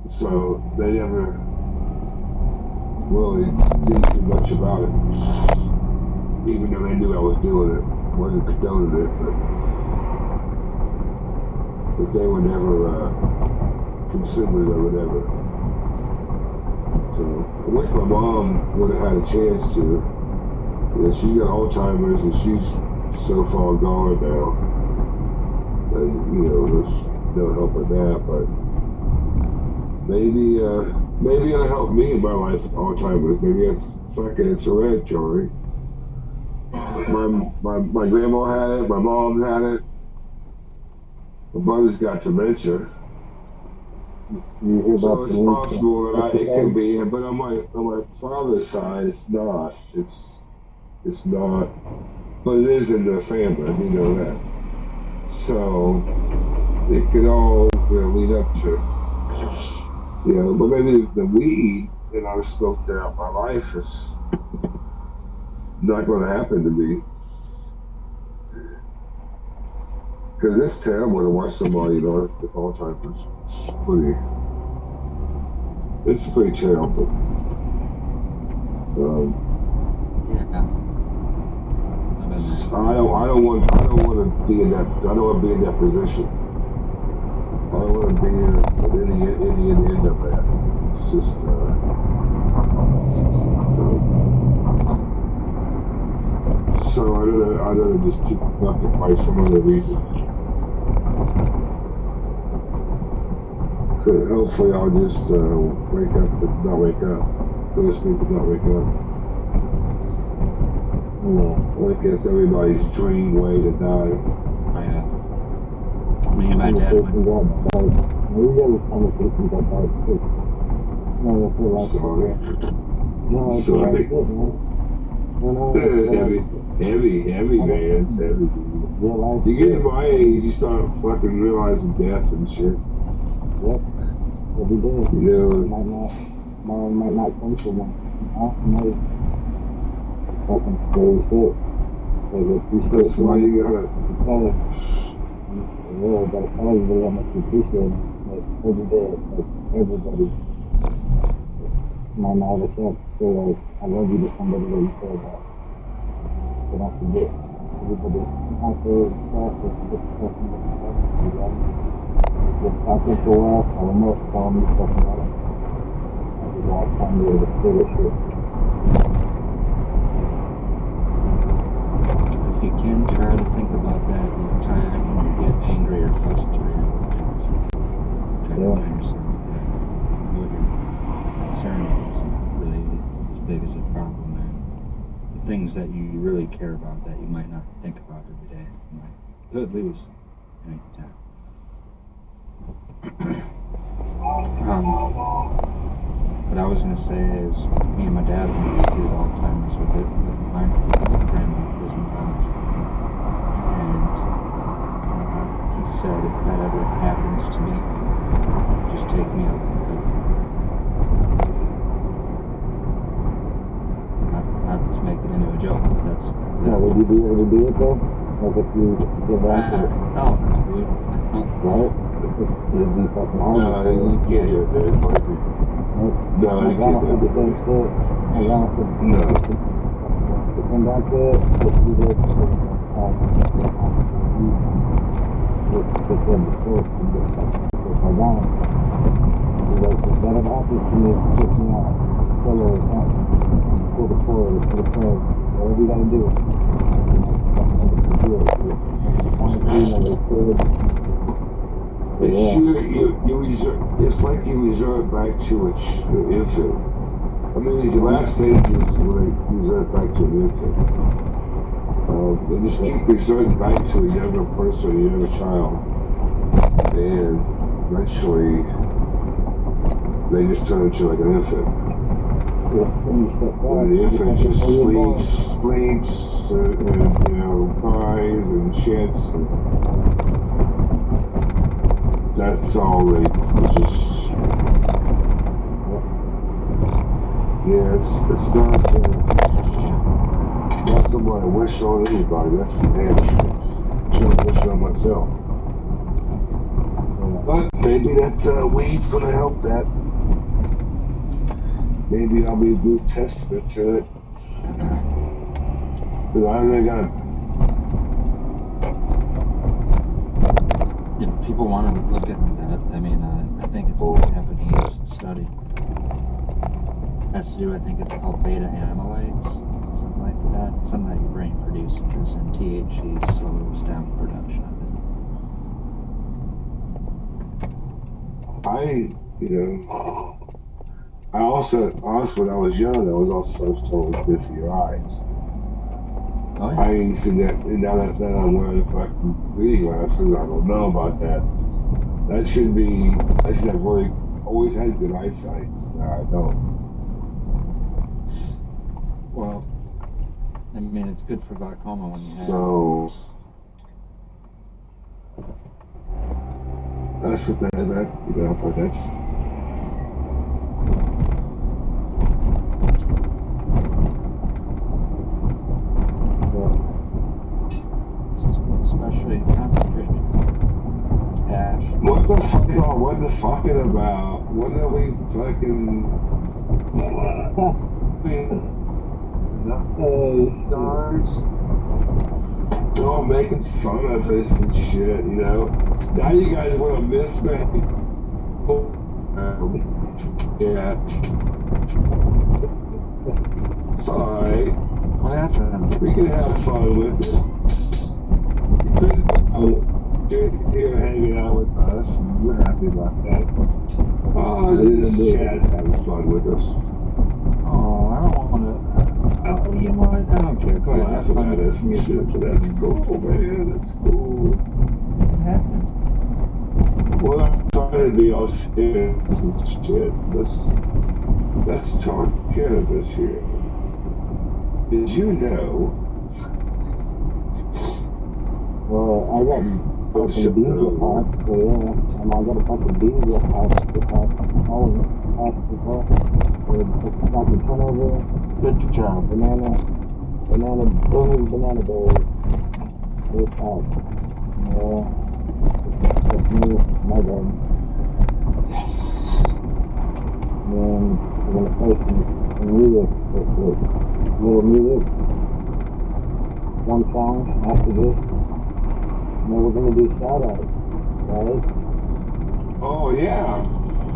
So they never really didn't do much about it, even though they knew I was doing it. I wasn't condoning it, but they were never consumers or whatever. So I wish my mom would have had a chance to. Yeah, she's got Alzheimer's and she's so far gone now. And, you know, there's no help with that, but maybe it'll help me in my life with Alzheimer's. Maybe it's hereditary. My grandma had it, my mom had it, my brother's got dementia. So it's possible that it can be, but on my father's side, it's not. It's not, but it is in the family. We know that. So it could all lead up to, you know. But maybe the weed that I smoked throughout my life is not going to happen to me. Because it's terrible to watch somebody, you know, with Alzheimer's. It's pretty terrible. Yeah. I don't want to be in that position. I don't want to be in the end of that. It's just so I'd rather just keep it bucket by some other reason. So hopefully I'll just wake up but not wake up. Go to sleep but not wake up. Like it's everybody's dream way to die. Yeah. Me and my dad went. Sorry. Heavy, man. It's heavy. You get to my age, you start fucking realizing death and shit. Yep. Every day. You know, might not come for one. Fucking scary shit. That's why you gotta. Yeah, gotta tell you how much you appreciate it. Like every day, like everybody might not have a chance to say like I love you to somebody that you care about. But don't forget, everybody out there is stuff and just talking about stuff. You know, just talking for a while, I don't know, telling me stuff about it. I just all time to be able to feel it shit. You can try to think about that each time when you get angry or frustrated with things. Try to remind yourself that what you're concerned with isn't really as big as a problem, and the things that you really care about that you might not think about every day, you could lose any time. What I was going to say is, me and my dad went through Alzheimer's with it, with my grandma, his mom. And he said, if that ever happens to me, just take me up with it. Not to make it into a joke, but that's... Yeah, would you be able to do it though? Like if you get back to it? No, dude. Right? It'd be fucking hard. No, you can't do it. No, you can't do it. No. Come back there, let's do this. That had happened to me, took me out, solo or something, pull the forward, pull the forward, whatever you gotta do. It's like you resort back to an infant. I mean, the last stages when you resort back to an infant. They just keep resorting back to a younger person, a younger child. And eventually, they just turn into like an infant. And the infant just sleeps, and you know, cries and shits. And that's all it's just, yeah, it's not something I wish on anybody, that's for damn sure. I wish on myself. But maybe that weed's gonna help that. Maybe I'll be a good testament to it. But I really got. If people want to look at that, I mean, I think it's a Japanese study. It has to do, I think it's called beta amyloids, something like that. Something that your brain produces, and THC slows down the production of it. I also when I was young, I was also told it's good for your eyes. Oh, yeah. I ain't seen that, and now that I'm wearing fucking reading glasses, I don't know about that. I should have really always had good eyesight. Now I don't. Well, I mean, it's good for glaucoma when you have So that's what that's. especially concentrated cash. What the fuck is all what the fucking about? What are we fucking stars? They're all making fun of us and shit, Now you guys want to miss me? Yeah. It's alright. What happened? We can have fun with it. You're hanging out with us, and we're happy about that. Oh, this Chad's having fun with us. Oh, I don't want to. Oh, you know what? I don't care. Go ahead. Have Laughing fun at us and shit, but that's cool, man. That's cool. What happened? Well, I'm trying to be all serious and shit. Let's talk cannabis here. Did you know? Well, I got fucking beans with us, so yeah. And I got a bunch of beans with us, all of us as well. With fucking turnover, Good job. banana boom, banana bowl. With us. Yeah. That's me, my garden. And then we're gonna play some music, little music. One song after this. And then we're gonna do shout-outs, right? Oh, yeah.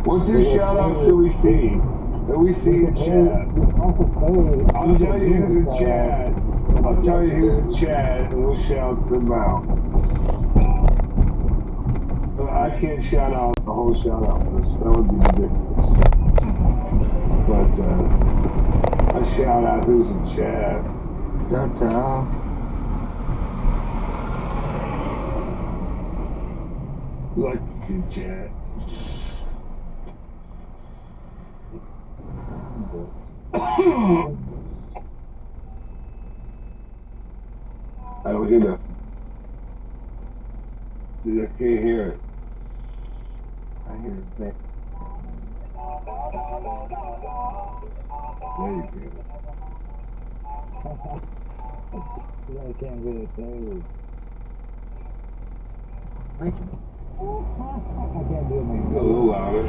What do shout-outs do we see? Do we see in chat? I'll tell you who's in chat. I'll tell you who's in chat, and we'll shout them out. But I can't shout out the whole shout-out list. That would be ridiculous. But I shout out who's in chat. Don't tell. Like to chat. I don't hear nothing. I can't hear it. I hear it back. There you go. I can't get it there. Making it. I can't do it A little louder.